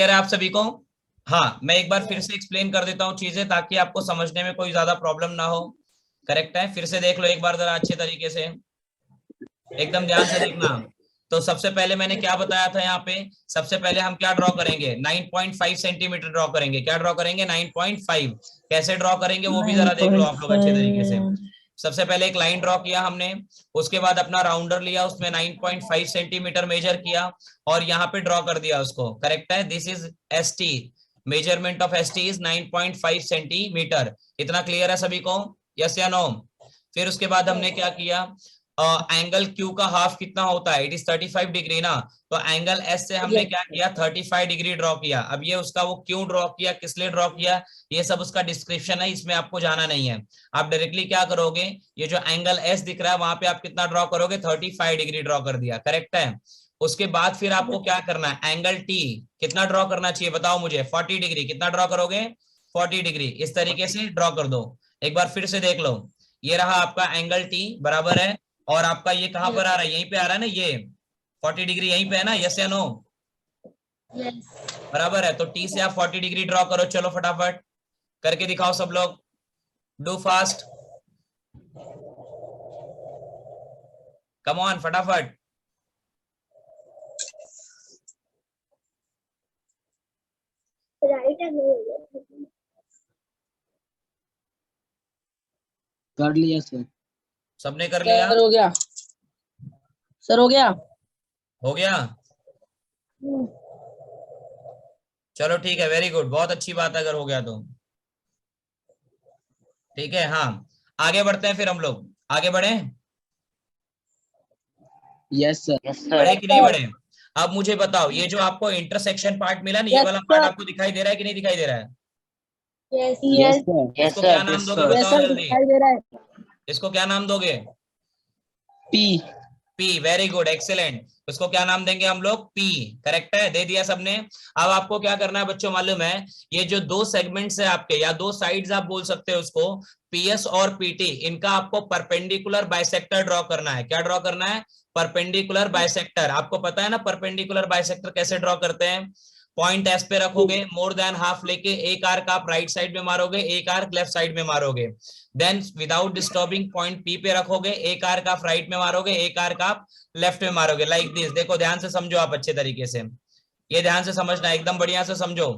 Clear है आप सभी को? हाँ, मैं एक बार फिर से एक्सप्लेन कर देता हूँ चीजें ताकि आपको समझने में कोई ज्यादा प्रॉब्लम ना हो। करेक्ट है, फिर से देख लो एक बार जरा अच्छे तरीके से, एकदम ध्यान से देखना। तो सबसे पहले मैंने क्या बताया था यहाँ पे, सबसे पहले हम क्या ड्रॉ करेंगे, 9.5 सेंटीमीटर ड्रॉ करेंगे। क्या ड्रॉ करेंगे? 9.5। कैसे ड्रॉ करेंगे वो भी जरा देख लो आप लोग अच्छे तरीके से। 9.5 सबसे पहले एक लाइन ड्रॉ किया हमने, उसके बाद अपना राउंडर लिया, उसमें 9.5 सेंटीमीटर मेजर किया और यहाँ पे ड्रॉ कर दिया उसको। करेक्ट है, this is S T, measurement of S T is 9.5 centimetre. इतना क्लियर है सभी को? यस या नो? फिर उसके बाद हमने क्या किया, एंगल क्यू का हाफ कितना होता है, इट इज 35 डिग्री ना। तो एंगल एस से हमने क्या किया, 35 डिग्री ड्रॉ किया। अब ये उसका वो क्यों ड्रॉ किया, किस लिए ड्रॉ किया, ये सब उसका डिस्क्रिप्शन है, इसमें आपको जाना नहीं है। आप डायरेक्टली क्या करोगे, ये जो एंगल एस दिख रहा है वहां पे आप कितना ड्रॉ करोगे, 35 डिग्री ड्रॉ कर दिया। करेक्ट है। उसके बाद फिर आपको क्या करना है, एंगल टी कितना ड्रॉ करना चाहिए बताओ मुझे, 40 डिग्री। कितना ड्रॉ करोगे? 40 डिग्री। इस तरीके से ड्रॉ कर दो। एक बार फिर से देख लो, ये रहा आपका एंगल टी बराबर है, और आपका ये कहां पर आ रहा है, यहीं पे आ रहा है ना, ये 40 डिग्री यहीं पे है ना, यस या नो? बराबर है, तो टी से आप 40 डिग्री ड्रॉ करो। चलो फटाफट करके दिखाओ सब लोग, डू फास्ट, कम ऑन फटाफट। कर लिया सर। सबने कर लिया? सर हो गया, सर हो गया। हो गया? चलो ठीक है, वेरी गुड, बहुत अच्छी बात है अगर हो गया तो। ठीक है, हाँ आगे बढ़ते हैं, फिर हम लोग आगे बढ़े। Yes sir. बढ़े कि नहीं बढ़े? अब मुझे बताओ, ये जो आपको इंटरसेक्शन पार्ट मिला ना, ये वाला पार्ट आपको दिखाई दे रहा है कि नहीं दिखाई दे रहा है? Yes sir. इसको क्या नाम दोगे बताओ जल्दी, दिखाई दे रहा है। इसको क्या नाम दोगे? P. P, very good, excellent. उसको क्या नाम देंगे हम लोग? पी। करेक्ट है, दे दिया सबने। अब आपको क्या करना है बच्चों मालूम है, ये जो दो सेगमेंट्स है आपके, या दो साइड्स आप बोल सकते हो उसको, पीएस और पीटी, इनका आपको परपेंडिकुलर बाइसेक्टर ड्रॉ करना है। क्या ड्रॉ करना है? Perpendicular bisector. आपको पता है ना परपेंडिकुलर बाइसेक्टर कैसे ड्रॉ करते हैं? पॉइंट एस पे रखोगे, मोर देन हाफ लेके एक आर्क आप राइट साइड में मारोगे, एक आर्क लेफ्ट साइड में मारोगे। Then without disturbing point P पे रखोगे, एक आर्क आप राइट में मारोगे, एक आर्क आप लेफ्ट में मारोगे, लाइक दिस। देखो ध्यान से समझो आप अच्छे तरीके से, ये ध्यान से समझना है, एकदम बढ़िया से समझो।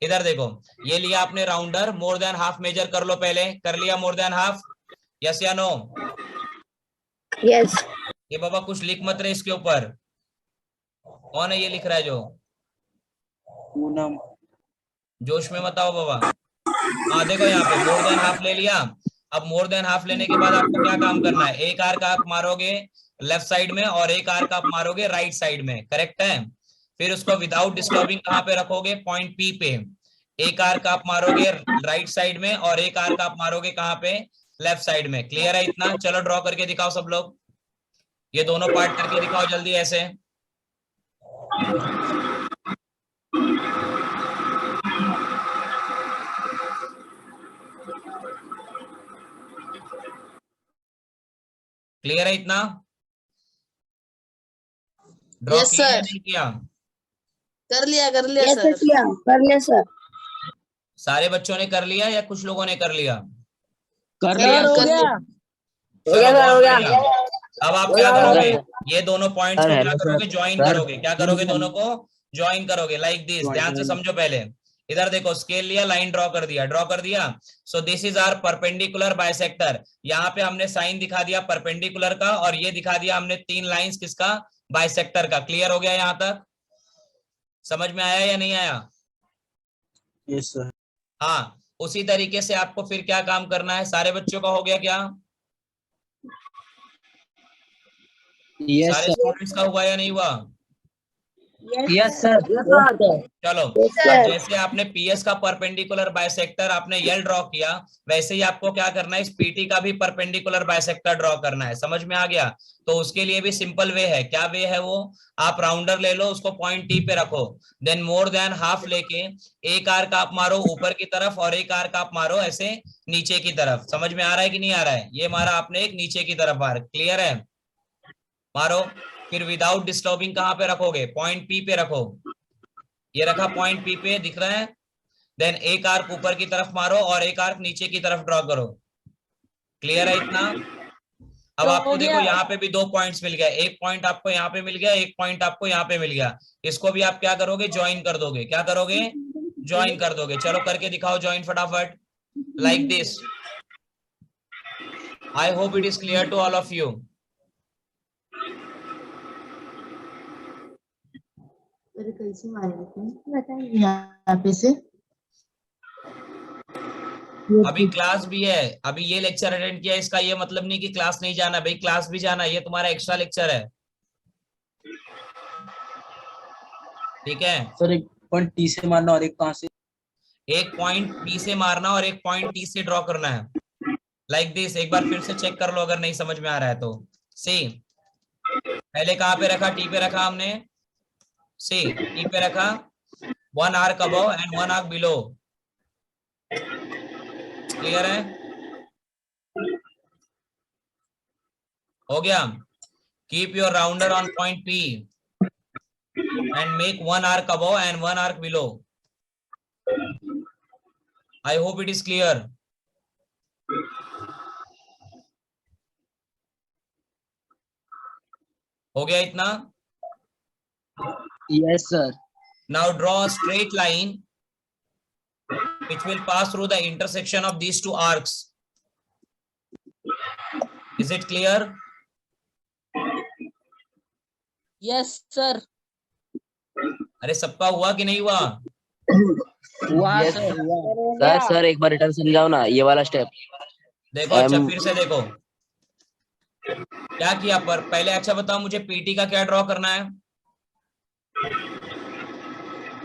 इधर देखो, ये लिया आपने rounder, more than half measure कर लो, पहले कर लिया मोर देन हाफ, यस या नो? यस। ये बाबा कुछ लिख मत रहे इसके ऊपर, कौन है ये लिख रहा है जो? पूनम। जोश में मत आओ बाबा। हाँ देखो यहाँ पे मोर देन हाफ ले लिया। अब मोर देन हाफ लेने के बाद आपको क्या काम करना है, एक आर्क आप मारोगे लेफ्ट साइड में और एक आर्क आप मारोगे राइट साइड में। करेक्ट है। फिर उसको विदाउट डिस्टर्बिंग कहाँ पे रखोगे, पॉइंट पी पे। एक आर्क आप मारोगे राइट साइड में और एक आर्क आप मारोगे कहाँ पे, लेफ्ट साइड में। क्लियर है इतना? चलो ड्रॉ करके दिखाओ सब लोग, ये दोनों पार्ट करके दिखाओ जल्दी ऐसे। क्लियर है इतना? ड्रॉ यस किया या सर। नहीं किया? कर लिया, कर लिया यस सर। किया, कर लिया सर। सारे बच्चों ने कर लिया या कुछ लोगों ने कर लिया? कर लिया, हो कर गया। लिया। हो चलो गया सर, बहुत हो गया। बढ़िया। अब आप क्या करोगे, ये दोनों पॉइंट्स को क्या करोगे, ज्वाइन करोगे। क्या करोगे, दोनों को ज्वाइन करोगे, लाइक दिस। ध्यान से समझो पहले, इधर देखो स्केल लिया, लाइन ड्रॉ कर दिया, ड्रॉ कर दिया। So this is our perpendicular bisector. यहाँ पे हमने साइन दिखा दिया परपेंडिकुलर का, और ये दिखा दिया हमने तीन लाइंस किसका, बाइसेक्टर का। क्लियर हो गया यहाँ तक? समझ में आया या नहीं आया? Yes sir. हाँ, उसी तरीके से आपको फिर क्या काम करना है, सारे बच्चों का हो गया क्या? यस सारे सर। स्टूडेंट्स का हुआ या नहीं हुआ? Yes sir. चलो, अब जैसे आपने पीएस का परपेंडिकुलर बाइसेक्टर आपने यल ड्रॉ किया, वैसे ही आपको क्या करना है, इस पीटी का भी परपेंडिकुलर बाइसेक्टर ड्रॉ करना है। समझ में आ गया? तो उसके लिए भी सिंपल वे है। क्या वे है वो, आप राउंडर ले लो, उसको पॉइंट टी पे रखो, देन मोर देन हाफ लेके एक आर्क आप मारो ऊपर की तरफ और एक आर्क आप मारो ऐसे नीचे की तरफ। समझ में आ रहा है कि नहीं आ रहा है? ये मारा आपने एक नीचे की तरफ आर्क, क्लियर है? मारो। फिर विदाउट डिस्टर्बिंग कहां पे रखोगे, पॉइंट पी पे रखो। ये रखा पॉइंट पी पे, दिख रहा है। देन एक आर्क ऊपर की तरफ मारो और एक आर्क नीचे की तरफ ड्रॉ करो। क्लियर है इतना? अब तो आपको हो देखो गया। यहाँ पे भी 2 पॉइंट्स मिल गया, एक पॉइंट आपको यहाँ पे मिल गया, एक पॉइंट आपको यहाँ पे मिल गया। इसको भी आप क्या करोगे, ज्वाइन कर दोगे। क्या करोगे? ज्वाइन कर दोगे। चलो करके दिखाओ ज्वाइन फटाफट, like this. I hope it is clear to all of you. कैसे मारेंगे यहाँ पे से? अभी क्लास भी है, अभी ये लेक्चर अटेंड किया, इसका ये मतलब नहीं कि क्लास नहीं जाना, भाई क्लास भी जाना, ये तुम्हारा एक्स्ट्रा लेक्चर है। ठीक है, सर एक पॉइंट टी से मारना और एक कहाँ से? एक पॉइंट बी से मारना और एक पॉइंट टी से ड्रॉ करना है, लाइक दिस। एक बार फिर से चेक कर लो अगर नहीं समझ में आ रहा है तो। सी, पहले कहाँ पे रखा, टी पे रखा हमने। सी, टी पे रखा, 1 arc above and 1 arc below. Clear है? हो गया। Keep your rounder on point P and make 1 arc above and 1 arc below. I hope it is clear. हो गया इतना? Yes sir. Now draw a straight line which will pass through the intersection of these two arcs. Is it clear? Yes sir. अरे सबका हुआ कि नहीं हुआ? हुआ Yes, सर हुआ। सर सर एक बार रिटर्न समझाओ ना ये वाला स्टेप। देखो अच्छा फिर से देखो क्या किया। पर पहले अच्छा बताओ मुझे, पीटी का क्या ड्रॉ करना है?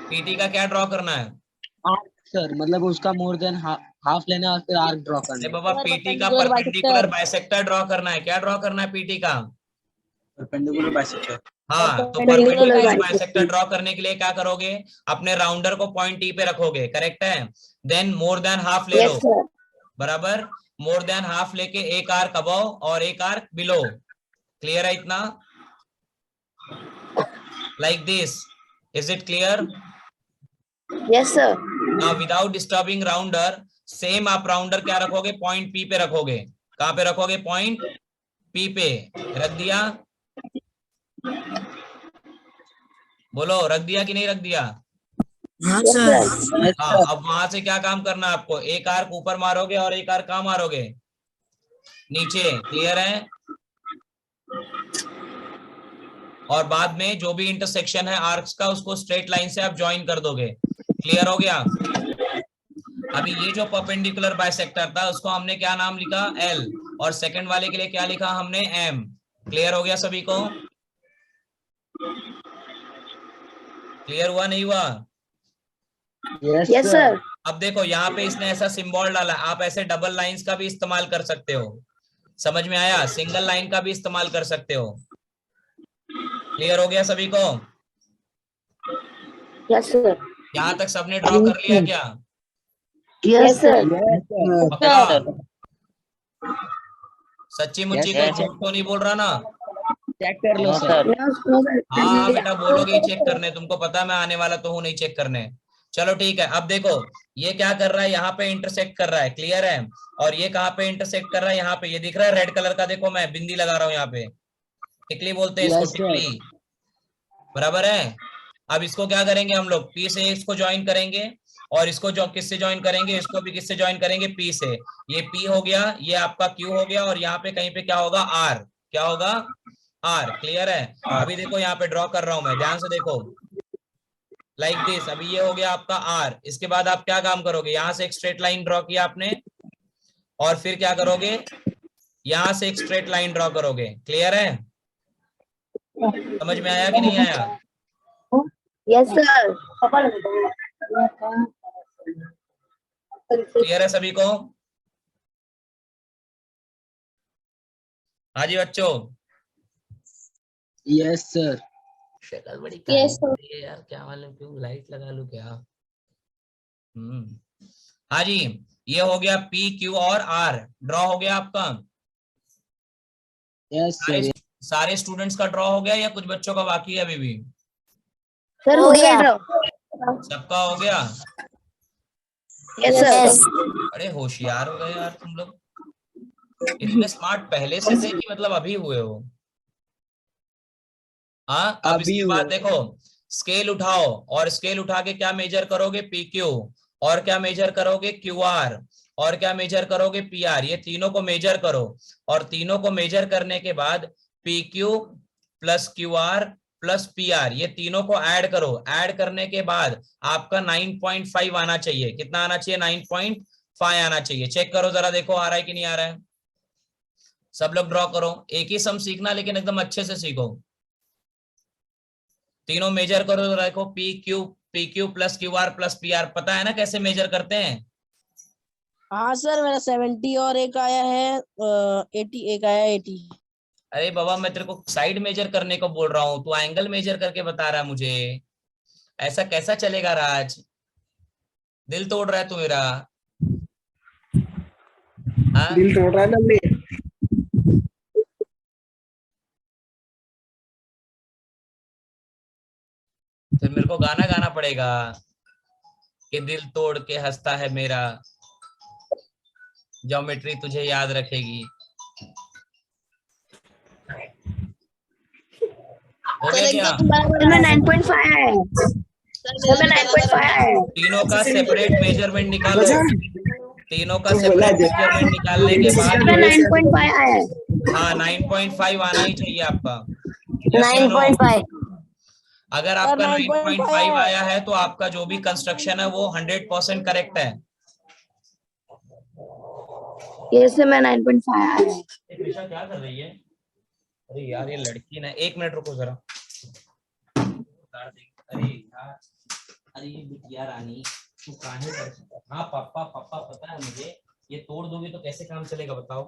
पीटी का क्या ड्रॉ करना है? आर्क सर, मतलब उसका मोर देन हाफ लेना और फिर आर्क ड्रॉ अरे करना। बाबा, सर, पीटी का perpendicular perpendicular bisector। Bisector draw करना है। क्या ड्रॉ करना है पीटी का? Perpendicular bisector. हाँ, तो Perpendicular perpendicular bisector। Bisector draw करने के लिए क्या करोगे, अपने राउंडर को पॉइंट टी पे रखोगे, करेक्ट है। देन मोर देन हाफ ले लो, यस सर। बराबर। मोर देन हाफ लेके एक आर्क अबव और एक आर्क बिलो। क्लियर है इतना? Like this. Is it clear? Yes sir. Now without disturbing rounder, same आप राउंडर क्या रखोगे, पॉइंट पी पे रखोगे। कहां पे रखोगे? पॉइंट पी पे रख दिया। बोलो, रख दिया कि नहीं रख दिया? हाँ यस सर। सर। हाँ, अब वहां से क्या काम करना है आपको, एक आर्क ऊपर मारोगे और एक आर्क कहां मारोगे, नीचे। क्लियर है? और बाद में जो भी इंटरसेक्शन है आर्क्स का, उसको स्ट्रेट लाइन से आप ज्वाइन कर दोगे। क्लियर हो गया? अभी ये जो परपेंडिकुलर बाइसेक्टर था उसको हमने क्या नाम लिखा, एल, और सेकंड वाले के लिए क्या लिखा हमने, एम। क्लियर हो गया सभी को? क्लियर हुआ नहीं हुआ? Yes sir. अब देखो यहाँ पे इसने ऐसा सिंबल डाला, आप ऐसे डबल लाइंस का भी इस्तेमाल कर सकते हो। समझ में आया? सिंगल लाइन का भी इस्तेमाल कर सकते हो। क्लियर हो गया सभी को? Yes sir. यहाँ तक सबने ड्रॉ कर लिया क्या? Yes sir. पक्का? सच्ची मुच्ची Yes, कोई yes. झूठ तो नहीं बोल रहा ना? चेक कर लो हाँ सर। सर। हाँ बेटा, बोलोगे ही चेक करने, तुमको पता है मैं आने वाला तो हूँ नहीं चेक करने। चलो ठीक है, अब देखो ये क्या कर रहा है, यहाँ पे इंटरसेक्ट कर रहा है। क्लियर है? और ये कहाँ पे इंटरसेक्ट कर रहा है, यहाँ पे। ये दिख रहा है रेड कलर का, देखो मैं बिंदी लगा रहा हूँ यहाँ पे, टिकली बोलते हैं इसको, Yes, sir. टिकली। बराबर है? अब इसको क्या करेंगे हम लोग, पी से इसको ज्वाइन करेंगे, और इसको जो किससे ज्वाइन करेंगे, इसको भी किससे ज्वाइन करेंगे, पी से। ये पी हो गया, ये आपका क्यू हो गया, और यहाँ पे कहीं पे क्या होगा, आर। क्या होगा? आर। क्लियर है? अभी देखो यहाँ पे ड्रॉ कर रहा हूं मैं, ध्यान से देखो, लाइक दिस। अभी ये हो गया आपका आर। इसके बाद आप क्या काम करोगे, यहाँ से एक स्ट्रेट लाइन ड्रॉ किया आपने, और फिर क्या करोगे, यहाँ से एक स्ट्रेट लाइन ड्रॉ करोगे। क्लियर है? समझ में आया कि नहीं आया? Yes sir. क्लियर है सभी को? हाँ जी बच्चों। Yes sir. शक्ल बड़ी Yes, sir. काली है यार, क्या मालूम क्यों, लाइट लगा लूं क्या? हाँ जी, ये हो गया पी क्यू और आर, ड्रॉ हो गया आपका। यस सारे सर। सारे स्टूडेंट्स का ड्रॉ हो गया या कुछ बच्चों का बाकी है अभी भी? सर हो गया ड्रॉ। सबका हो गया? Yes, sir. अरे होशियार हो गए यार तुम लोग। इतने स्मार्ट पहले से थे कि मतलब अभी हुए हो? हाँ, अब अभी इसके हुए। बाद देखो, स्केल उठाओ और स्केल उठा के क्या मेजर करोगे? PQ। और क्या मेजर करोगे? QR। और क्या मेजर करोगे? PR। ये तीनों को मेजर करो, और तीनों को मेजर करने के बाद PQ plus QR plus PR ये तीनों को ऐड करो। ऐड करने के बाद आपका 9.5 आना चाहिए। कितना आना चाहिए? 9.5 आना चाहिए। चेक करो जरा, देखो आ रहा है कि नहीं आ रहा है। सब लोग ड्रॉ करो। एक ही सम सीखना, लेकिन एकदम अच्छे से सीखो। तीनों मेजर करो तो देखो, PQ plus QR plus PR। पता है ना कैसे मेजर करते हैं? हाँ सर, मेरा 70 और एक आया है 80, एक आया 80। अरे बाबा, मैं तेरे को साइड मेजर करने को बोल रहा हूँ, तू एंगल मेजर करके बता रहा है मुझे। ऐसा कैसा चलेगा राज? दिल तोड़ रहा है तू मेरा। हाँ, दिल तोड़ रहा है ना मेरे। फिर मेरे को गाना गाना पड़ेगा कि दिल तोड़ के हंसता है मेरा, ज्योमेट्री तुझे याद रखेगी। हो गया क्या? सर मैं 9.5 आया है। सर मैं 9.5 आया है। तीनों का सेपरेट मेजरमेंट निकालो। तीनों का बोला सेपरेट मेजरमेंट निकालने के बाद सर मैं 9.5 आया है। हाँ 9.5 आना ही चाहिए आपका। Yes या no? 9.5। अगर आपका 9.5 9.5 आया है तो आपका जो भी कंस्ट्रक्शन है वो 100% करेक्ट है। ये से मैं 9.5 आया है। कृषा क्या कर रही है? अरे यार ये लड़की ना, 1 मिनट रुको जरा। अरे यार, अरे ये बिटिया रानी, तू काहे कर? हाँ पापा पापा, पता है मुझे, ये तोड़ दोगे तो कैसे काम चलेगा बताओ?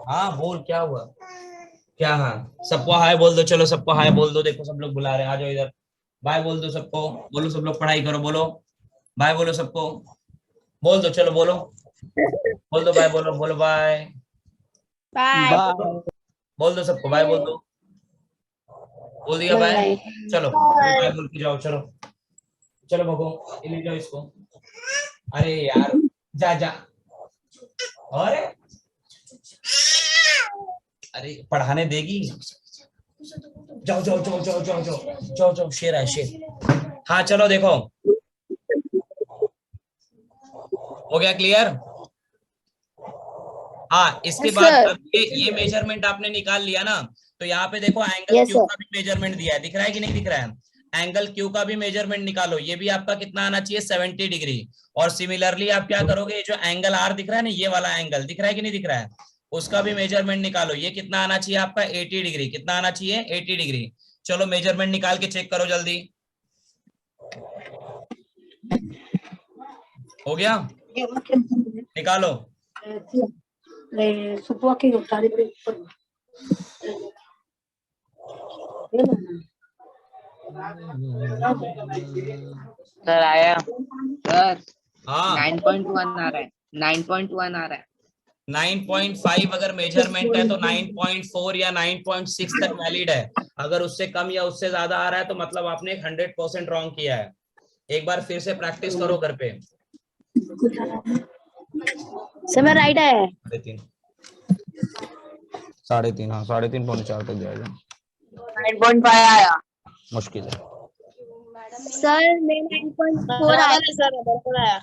हाँ बोल, क्या हुआ? क्या? हाँ, सबको हाय बोल दो। चलो सबको हाय बोल दो। देखो सब लोग बुला रहे हैं, आ जाओ इधर। बाय बोल दो सबको। बोलो सब लोग पढ़ाई करो, बोलो बाय। बोलो सबको, बोल दो, चलो बोलो, बोल दो बाय। बोलो बोलो बाय। बाय। बोल दो सबको बाय, बोल दो। बोल दिया बाय? चलो बाय बोल के जाओ। चलो चलो भगो, ले जाओ इसको। अरे यार, जा जा। अरे अरे पढ़ाने देगी? जाओ जाओ जाओ जाओ जाओ जाओ जाओ जाओ, शेर है शेर। हाँ चलो देखो, हो गया क्लियर? हाँ, इसके Yes, बाद sir. अब ये मेजरमेंट आपने निकाल लिया ना, तो यहाँ पे देखो एंगल Yes, क्यू sir. का भी मेजरमेंट दिया है। दिख रहा है कि नहीं दिख रहा है? एंगल क्यू का भी मेजरमेंट निकालो। ये भी आपका कितना आना चाहिए? 70 डिग्री। और सिमिलरली आप क्या करोगे? ये जो एंगल आर दिख रहा है ना, ये वाला एंगल दिख रहा है कि नहीं दिख रहा है? उसका भी मेजरमेंट निकालो। ये कितना आना चाहिए आपका? 80 डिग्री। कितना आना चाहिए? 80 डिग्री। चलो मेजरमेंट निकाल के चेक करो जल्दी। हो गया? निकालो। सर आया सर। हाँ 9.1 आ रहा है। 9.1 आ रहा है। 9.5 अगर मेजरमेंट है तो 9.4 या 9.6 तक वैलिड है। अगर उससे कम या उससे ज्यादा आ रहा है तो मतलब आपने 100% रॉन्ग किया है। एक बार फिर से प्रैक्टिस करो घर पे। सर मैं राइट आया है। 3.5 हाँ 3.5 पौने 4 तक जाएगा। 9.5 आया। मुश्किल है। सर मैं 9.4 आया। सर बराबर आया।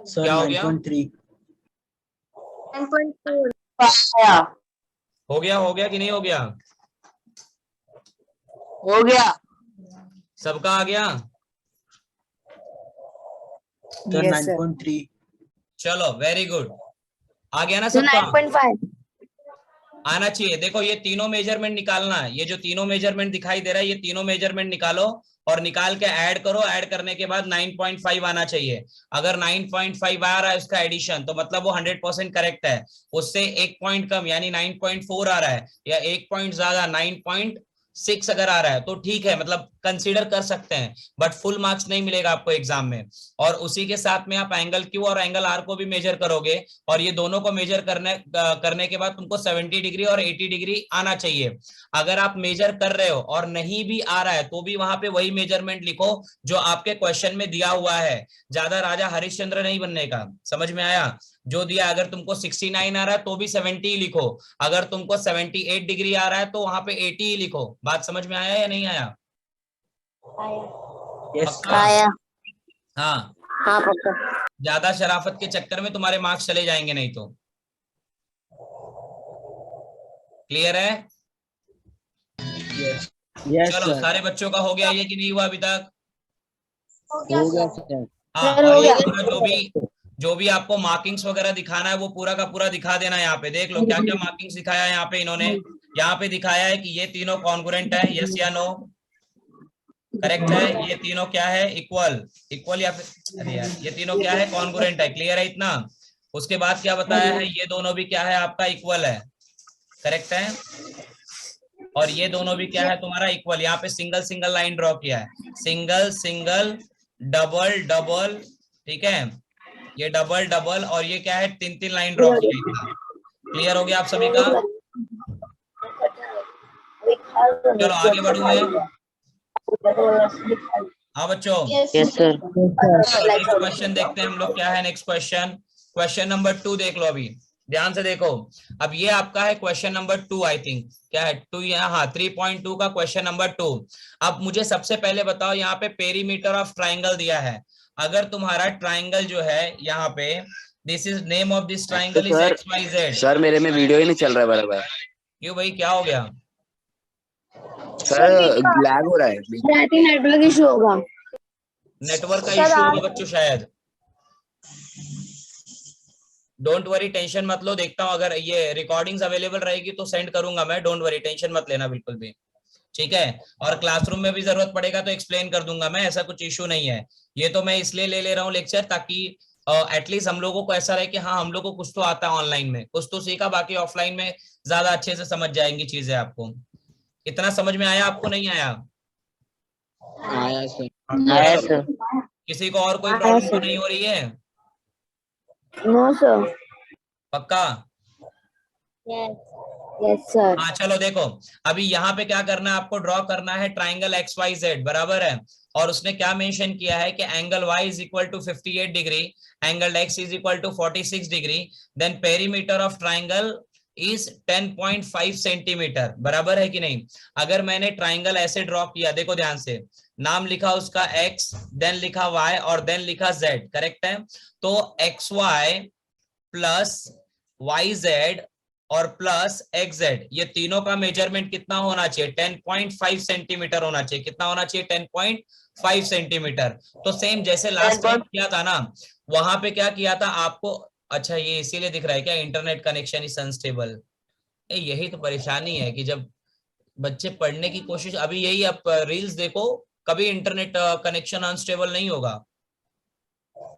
सर क्या हो गया? 9.3। 9.4 आया। हो गया कि नहीं हो गया? हो गया। सबका आ गया? सर 9.3। चलो वेरी गुड, आ गया ना सर सबका? 9.5 आना चाहिए। देखो ये तीनों मेजरमेंट निकालना है। ये जो तीनों मेजरमेंट दिखाई दे रहा है, ये तीनों मेजरमेंट निकालो और निकाल के ऐड करो। ऐड करने के बाद 9.5 आना चाहिए। अगर 9.5 आ रहा है उसका एडिशन, तो मतलब वो 100% करेक्ट है। उससे 1 पॉइंट कम यानी 9.4 आ रहा है, या 1 पॉइंट ज्यादा 6 अगर आ रहा है तो ठीक है, मतलब कंसीडर कर सकते हैं, बट फुल मार्क्स नहीं मिलेगा आपको एग्जाम में। और उसी के साथ में आप एंगल क्यू और एंगल आर को भी मेजर करोगे, और ये दोनों को मेजर करने के बाद तुमको 70 डिग्री और 80 डिग्री आना चाहिए। अगर आप मेजर कर रहे हो और नहीं भी आ रहा है तो भी वहां पे वही मेजरमेंट लिखो जो आपके क्वेश्चन में दिया हुआ है। ज्यादा राजा हरिश्चंद्र नहीं बनने का, समझ में आया? जो दिया, अगर तुमको 69 आ रहा है तो भी 70 ही लिखो, अगर तुमको 78 डिग्री आ रहा है तो वहां पे 80 ही लिखो। बात समझ में आया या नहीं आया? पक्का? आया। हाँ, हाँ पक्का। ज्यादा शराफत के चक्कर में तुम्हारे मार्क्स चले जाएंगे नहीं तो। क्लियर है? यस चलो, सर। सारे बच्चों का हो गया ये कि नहीं हुआ अभी तक? हो गया सर। हाँ, सर, और हो ये गया। पूरा जो भी आपको मार्किंग्स वगैरह दिखाना है वो पूरा का पूरा दिखा देना। यहाँ पे देख लो क्या क्या मार्किंग्स दिखाया है यहाँ पे इन्होंने। यहाँ पे दिखाया है कि ये तीनों कॉन्ग्रुएंट है, यस या नो? करेक्ट है? ये तीनों क्या है? इक्वल या फिर अरे यार, ये तीनों क्या है? कॉन्ग्रुएंट है। क्लियर है इतना? उसके बाद क्या बताया है? ये दोनों भी क्या है आपका? इक्वल है। करेक्ट है? और ये दोनों भी क्या है तुम्हारा? इक्वल। यहाँ पे सिंगल सिंगल लाइन ड्रॉ किया है, सिंगल सिंगल, डबल डबल, ठीक है, ये डबल डबल, और ये क्या है? 3-3 लाइन ड्रॉ किया इतना। क्लियर हो गया आप सभी का? चलो आगे बढ़ू मैं। हाँ बच्चों, यस सर। नेक्स्ट क्वेश्चन देखते हैं हम लोग। क्या है नेक्स्ट क्वेश्चन? क्वेश्चन नंबर 2 देख लो, अभी ध्यान से देखो। अब ये आपका है क्वेश्चन नंबर 2, आई थिंक। क्या है 2? यहाँ, हाँ, 3.2 का क्वेश्चन नंबर 2। अब मुझे सबसे पहले बताओ, यहाँ पे पेरीमीटर ऑफ ट्राइंगल दिया है। अगर तुम्हारा ट्राइंगल जो है यहाँ पे, this is name of this triangle is XYZ। Sir मेरे में वीडियो ही नहीं चल रहा है बराबर। क्यों भाई, क्या हो गया? सर लैग हो रहा है। नेटवर्क इशू होगा। नेटवर्क का इश्यू होगा बच्चों शायद। डोंट वरी, टेंशन मत लो, देखता हूँ अगर ये रिकॉर्डिंग्स अवेलेबल रहेगी तो सेंड करूंगा मैं। डोंट वरी, टेंशन मत लेना बिल्कुल भी, ठीक है? और क्लासरूम में भी जरूरत पड़ेगा तो एक्सप्लेन कर दूंगा मैं, ऐसा कुछ इशू नहीं है। ये तो मैं इसलिए ले रहा हूँ लेक्चर, ताकि एटलीस्ट हम लोगों को ऐसा रहे कि हाँ, हम लोग को कुछ तो आता है ऑनलाइन में, कुछ तो सीखा, बाकी ऑफलाइन में ज्यादा अच्छे से समझ जाएंगी चीजें आपको। इतना समझ में आया आपको? नहीं आया? आया सर। आया सर। किसी को और कोई प्रॉब्लम तो नहीं हो रही है? No sir. पक्का? Yes sir. हाँ चलो देखो, अभी यहाँ पे क्या करना है आपको? ड्रॉ करना है ट्राइंगल XYZ, बराबर है? और उसने क्या मेंशन किया है कि angle Y is equal to 58 degree, angle X is equal to 46 degree, then perimeter of triangle is 10.5 centimetre. बराबर है कि नहीं? अगर मैंने ट्राइंगल ऐसे ड्रॉ किया, देखो ध्यान से, नाम लिखा उसका X, देन लिखा Y और देन लिखा Z, करेक्ट है? तो XY प्लस YZ और प्लस XZ, ये तीनों का मेजरमेंट कितना होना चाहिए? 10.5 सेंटीमीटर होना चाहिए। कितना होना चाहिए? 10.5 सेंटीमीटर। तो सेम जैसे लास्ट टाइम किया था ना, वहां पे क्या किया था आपको? अच्छा, ये इसीलिए दिख रहा है क्या? Internet connection is unstable. यही तो परेशानी है कि जब बच्चे पढ़ने की कोशिश, अभी यही आप रील्स देखो, कभी इंटरनेट कनेक्शन अनस्टेबल नहीं होगा,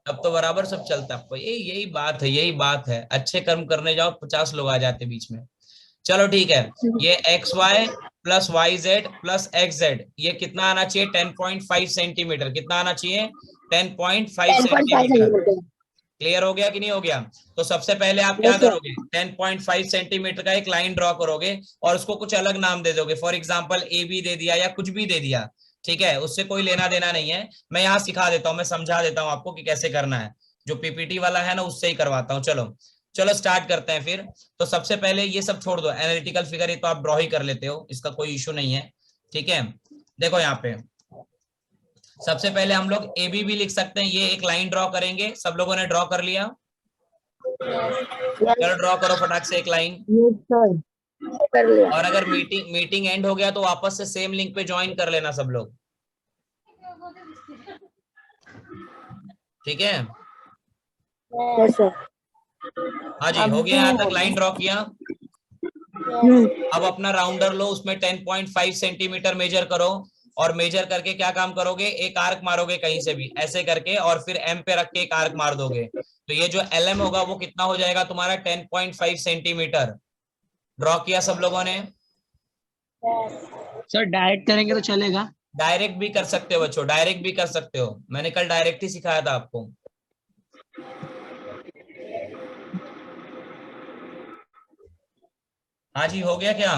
अब तो बराबर सब चलता है। यही बात है, यही बात है। अच्छे कर्म करने जाओ 50 लोग आ जाते बीच में। चलो ठीक है, ये XY plus YZ plus XZ, ये कितना आना चाहिए? 10.5 सेंटीमीटर। कितना आना चाहिए? 10.5 सेंटीमीटर। क्लियर हो गया कि नहीं हो गया? तो सबसे पहले आप क्या करोगे? 10.5 सेंटीमीटर का एक लाइन ड्रॉ करोगे और उसको कुछ अलग नाम दे दोगे। फॉर एग्जाम्पल AB दे दिया या कुछ भी दे दिया, ठीक है? उससे कोई लेना देना नहीं है। मैं यहाँ सिखा देता हूँ, मैं समझा देता हूँ आपको कि कैसे करना है। जो PPT वाला है ना, उससे ही करवाता हूँ। चलो स्टार्ट करते हैं फिर। तो सबसे पहले ये सब छोड़ दो, एनालिटिकल फिगर ये तो आप ड्रॉ ही कर लेते हो, इसका कोई इशू नहीं है, ठीक है? देखो यहाँ पे सबसे पहले हम लोग AB भी लिख सकते हैं। ये एक लाइन ड्रॉ करेंगे। सब लोगों ने ड्रॉ कर लिया? चलो ड्रॉ करो फटाक से एक लाइन। कर लिया। और अगर मीटिंग एंड हो गया तो वापस से सेम लिंक पे ज्वाइन कर लेना सब लोग, ठीक है? Yes sir. हाँ जी, हो गया। यहाँ तक लाइन ड्रॉ किया। अब अपना राउंडर लो, उसमें 10.5 सेंटीमीटर मेजर करो, और मेजर करके क्या काम करोगे? एक आर्क मारोगे कहीं से भी ऐसे करके, और फिर M पे रख के एक आर्क मार दोगे। तो ये जो LM होगा वो कितना हो जाएगा तुम्हारा? 10.5 सेंटीमीटर। ड्रॉ किया सब लोगों ने? सर डायरेक्ट करेंगे तो चलेगा? डायरेक्ट भी कर सकते हो बच्चों, डायरेक्ट भी कर सकते हो, मैंने कल डायरेक्ट ही सिखाया था आपको। हाँ जी, हो गया क्या?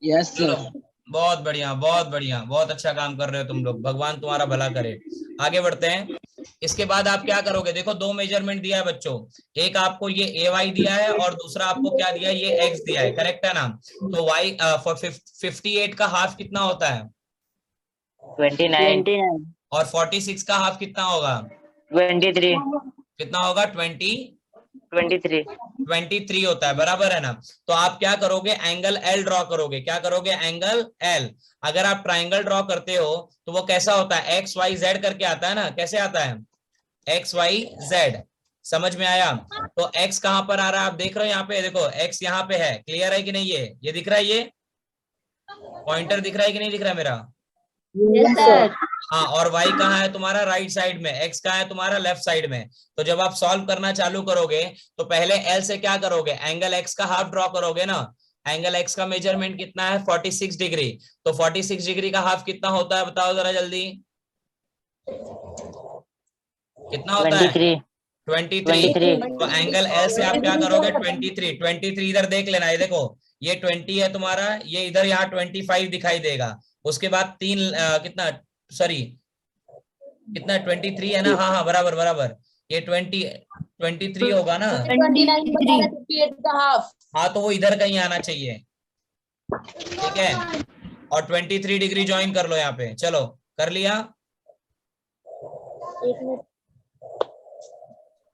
यस चलो, सर। बहुत बढ़िया, बहुत बढ़िया, बहुत अच्छा काम कर रहे हो तुम लोग, भगवान तुम्हारा भला करे। आगे बढ़ते हैं। इसके बाद आप क्या करोगे, देखो दो मेजरमेंट दिया है बच्चों, एक आपको ये AY दिया है और दूसरा आपको क्या दिया है, ये X दिया है, करेक्ट है ना? तो Y 58 का हाफ कितना होता है? 29, और 46 का हाफ कितना होगा? 23, कितना होगा? 23, 23 होता है, बराबर है ना? तो आप क्या करोगे, एंगल L ड्रॉ करोगे। क्या करोगे? Angle L। अगर आप ट्राइंगल ड्रॉ करते हो तो वो कैसा होता है, XYZ करके आता है ना? कैसे आता है? XYZ। समझ में आया? तो X कहां पर आ रहा है, आप देख रहे हो यहाँ पे, देखो X यहाँ पे है, क्लियर है कि नहीं? ये दिख रहा है, ये पॉइंटर दिख रहा है कि नहीं दिख रहा है मेरा? Yes, sir. हाँ, और Y कहाँ है तुम्हारा? राइट साइड में। X कहाँ है तुम्हारा? लेफ्ट साइड में। तो जब आप सॉल्व करना चालू करोगे तो पहले L से क्या करोगे, एंगल X का हाफ ड्रॉ करोगे ना। एंगल X का मेजरमेंट कितना है? 46 डिग्री। तो 46 डिग्री का हाफ कितना होता है, बताओ जरा जल्दी, कितना होता है? 23। तो एंगल L से आप क्या करोगे? 23 इधर देख लेना, ये देखो, ये 20 है तुम्हारा, ये इधर यहाँ 25 दिखाई देगा। उसके बाद कितना, सॉरी कितना, 23 है ना? हाँ हाँ, बराबर बराबर, ये 23 होगा ना? 58 का हाफ। हाँ, तो वो इधर कहीं आना चाहिए, ठीक है? और 23 डिग्री ज्वाइन कर लो यहाँ पे। चलो, कर लिया?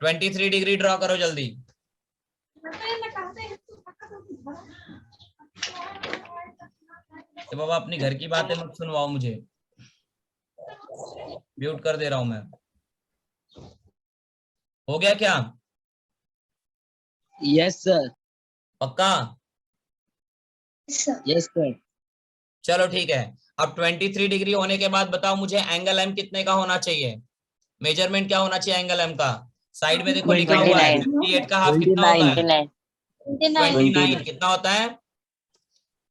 23 डिग्री ड्रॉ करो जल्दी। तो बाबा अपनी घर की बातें मत सुनवाओ मुझे, म्यूट कर दे रहा हूं मैं। हो गया क्या? Yes sir. पक्का? Yes sir. चलो ठीक है। अब 23 डिग्री होने के बाद बताओ मुझे एंगल M कितने का होना चाहिए, मेजरमेंट क्या होना चाहिए एंगल M का? साइड में देखो लिखा हुआ है 58 का हाफ कितना होता है? 29। कितना होता है?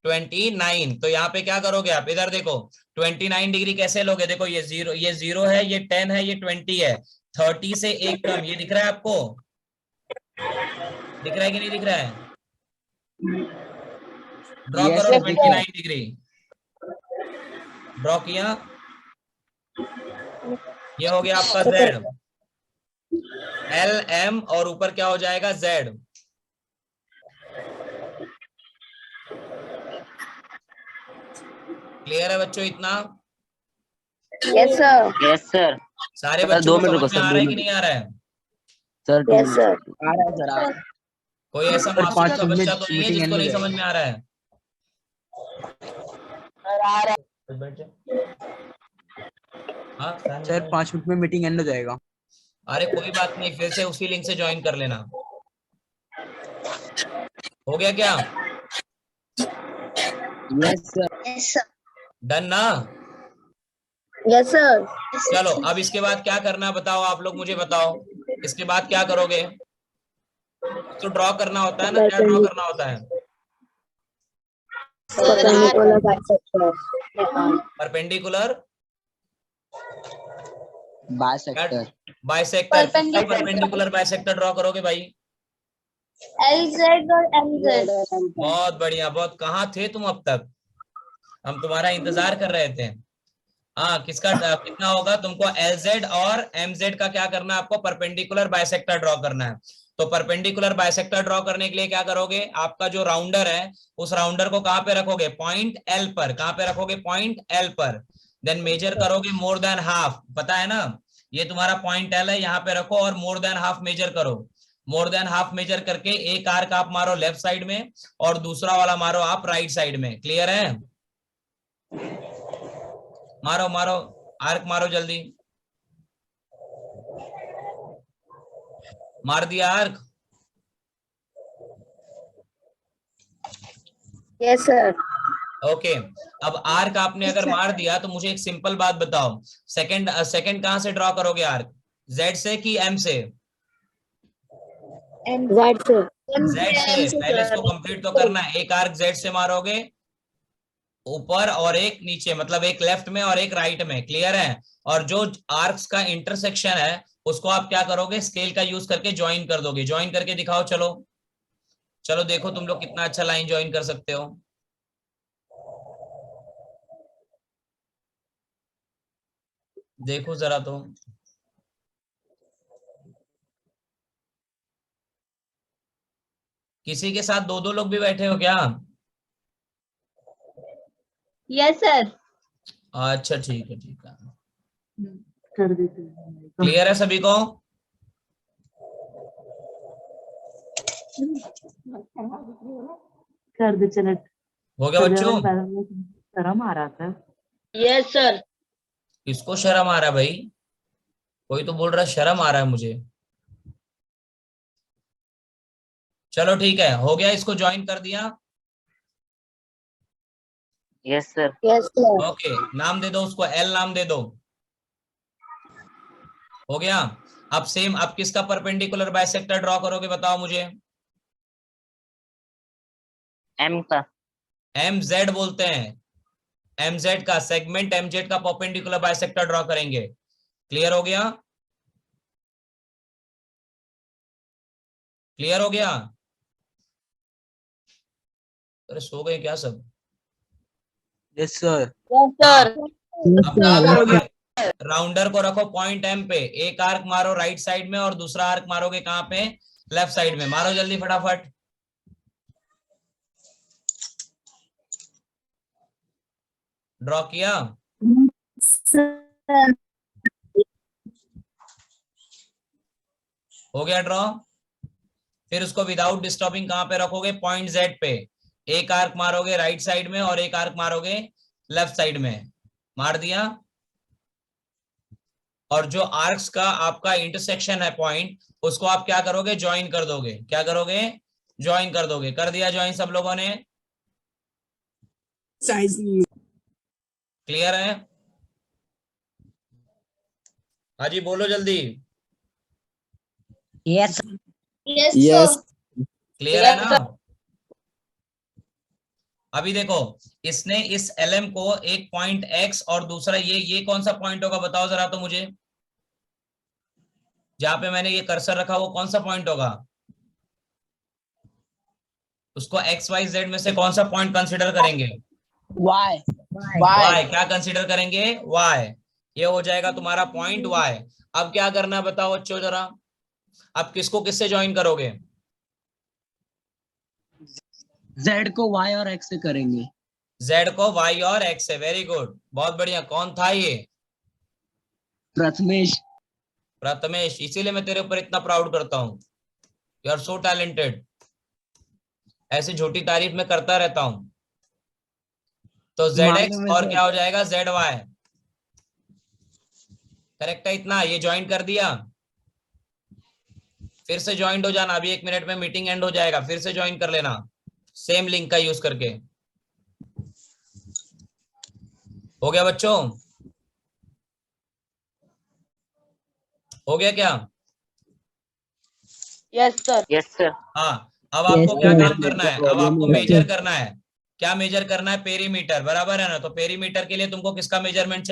29। तो यहाँ पे क्या करोगे आप, इधर देखो, 29 डिग्री कैसे लोगे, देखो ये 0 है, ये 10 है, ये 20 है, 30 से एक कम, ये दिख रहा है आपको? दिख रहा है कि नहीं दिख रहा है? ड्रॉ Yes, करो sir, दिख रहा है। 29 डिग्री। ड्रॉ किया? ये हो गया आपका Z, LM, और ऊपर क्या हो जाएगा? Z। क्लियर है बच्चों इतना? Yes, sir. Yes, sir. सारे सर, बच्चों 2 को मिनट समझ रुको में सर, आ 2 रहा है कि मिनट नहीं आ रहा है? Sir, 2 Yes, sir. आ रहा है सर, आ रहा है। कोई ऐसा सर, मासूम 5 सा मिनट बच्चा तो नहीं है मीटिंग जिसको एंड नहीं हो समझ में आ रहा है? हाँ, सर 5 मिनट में मीटिंग एंड हो जाएगा। अरे कोई बात नहीं, फिर से उसी लिंक से ज्वाइन कर लेना। हो गया क्या? Yes sir. Yes, sir. Done ना? Yes, sir. चलो, अब इसके बाद क्या करना है बताओ, आप लोग मुझे बताओ, इसके बाद क्या करोगे? तो ड्रॉ करना होता है ना, क्या ड्रॉ करना होता है? Perpendicular bisector. Perpendicular bisector. Bisector. किसका परपेंडिकुलर बाइसेक्टर ड्रॉ करोगे भाई? LZ और MZ. बहुत बढ़िया, बहुत, कहाँ थे तुम अब तक? हम तुम्हारा इंतजार कर रहे थे। हाँ, किसका कितना होगा तुमको? LZ और MZ का क्या करना है आपको? परपेंडिकुलर बाइसेक्टर ड्रॉ करना है। तो परपेंडिकुलर बाइसेक्टर ड्रॉ करने के लिए क्या करोगे, आपका जो राउंडर है उस राउंडर को कहां पे रखोगे? पॉइंट L पर। कहां पे रखोगे? पॉइंट L पर। देन मेजर करोगे मोर देन हाफ, पता है ना, ये तुम्हारा पॉइंट L है, यहाँ पे रखो और मोर देन हाफ मेजर करो। मोर देन हाफ मेजर करके एक आर्क आप मारो लेफ्ट साइड में और दूसरा वाला मारो आप राइट साइड में। क्लियर है? मारो मारो, आर्क मारो जल्दी। मार दिया आर्क? Yes, sir. ओके। अब आर्क आपने अगर मार दिया तो मुझे एक सिंपल बात बताओ, सेकंड कहां से ड्रॉ करोगे आर्क? Z से कि M से? Z, sir. जेड से पहले इसको कंप्लीट तो करना है। एक आर्क जेड से मारोगे ऊपर और एक नीचे, मतलब एक लेफ्ट में और एक राइट में, क्लियर है। और जो आर्क्स का इंटरसेक्शन है उसको आप क्या करोगे, स्केल का यूज करके ज्वाइन कर दोगे। ज्वाइन करके दिखाओ, चलो चलो देखो तुम लोग कितना अच्छा लाइन ज्वाइन कर सकते हो। देखो जरा तो, किसी के साथ दो दो लोग भी बैठे हो क्या? Yes sir. अच्छा ठीक है, ठीक है, कर देते हैं। क्लियर है सभी को? कर दे चलो। हो गया बच्चों? शर्म आ रहा था। Yes sir. किसको शर्म आ रहा है भाई? कोई तो बोल रहा है शर्म आ रहा है मुझे। चलो ठीक है, हो गया, इसको ज्वाइन कर दिया। Yes sir. Yes sir. Okay, नाम दे दो उसको, एल नाम दे दो। हो गया। अब सेम, अब किसका परपेंडिकुलर बाइसेक्टर ड्रॉ करोगे बताओ मुझे? एम का। एम जेड बोलते हैं, एम जेड का सेगमेंट, एम जेड का परपेंडिकुलर बाइसेक्टर ड्रॉ करेंगे। क्लियर हो गया? क्लियर हो गया? अरे सो गए क्या सब? Yes sir. Yes sir. अब क्या करोगे, राउंडर को रखो पॉइंट एम पे, एक आर्क मारो राइट साइड में और दूसरा आर्क मारोगे कहां पे, लेफ्ट साइड में। मारो जल्दी फटाफट। ड्रॉ किया? हो गया ड्रॉ? फिर उसको विदाउट डिस्टर्बिंग कहां पे रखोगे, पॉइंट जेड पे। एक आर्क मारोगे राइट साइड में और एक आर्क मारोगे लेफ्ट साइड में। मार दिया? और जो आर्क्स का आपका इंटरसेक्शन है पॉइंट, उसको आप क्या करोगे, ज्वाइन कर दोगे। क्या करोगे? ज्वाइन कर दोगे। कर दिया ज्वाइन सब लोगों ने? साइज नहीं। क्लियर है? हाँ जी बोलो जल्दी। Yes yes yes. Sir. Clear है ना? अभी देखो, इसने इस एलएम को एक पॉइंट एक्स और दूसरा ये कौन सा पॉइंट होगा बताओ जरा तो मुझे। जहां पे मैंने ये कर्सर रखा वो कौन सा पॉइंट होगा? उसको एक्स वाई जेड में से कौन सा पॉइंट कंसिडर करेंगे? वाई। वाई। क्या कंसिडर करेंगे? वाई। ये हो जाएगा तुम्हारा पॉइंट वाई। अब क्या करना है बताओ बच्चों जरा, अब किसको किससे ज्वाइन करोगे? जेड को वाई और एक्स से करेंगे। जेड को वाई और एक्स से, वेरी गुड, बहुत बढ़िया। कौन था ये? प्रथमेश। प्रथमेश। इसीलिए मैं तेरे ऊपर इतना प्राउड करता हूँ, यू आर सो टैलेंटेड। ऐसी झूठी तारीफ में करता रहता हूं। तो जेड मामले एक्स में और से क्या हो जाएगा, जेड वाई। करेक्ट है इतना? ये ज्वाइन कर दिया। फिर से ज्वाइंट हो जाना, अभी 1 मिनट में मीटिंग एंड हो जाएगा, फिर से ज्वाइन कर लेना सेम लिंक का यूज करके। हो गया बच्चों? हो गया क्या? Yes sir. Yes sir. हाँ। अब आपको क्या काम करना है, अब आपको मेजर करना है। क्या मेजर करना है? पेरीमीटर, बराबर है ना? तो पेरीमीटर के लिए तुमको किसका मेजरमेंट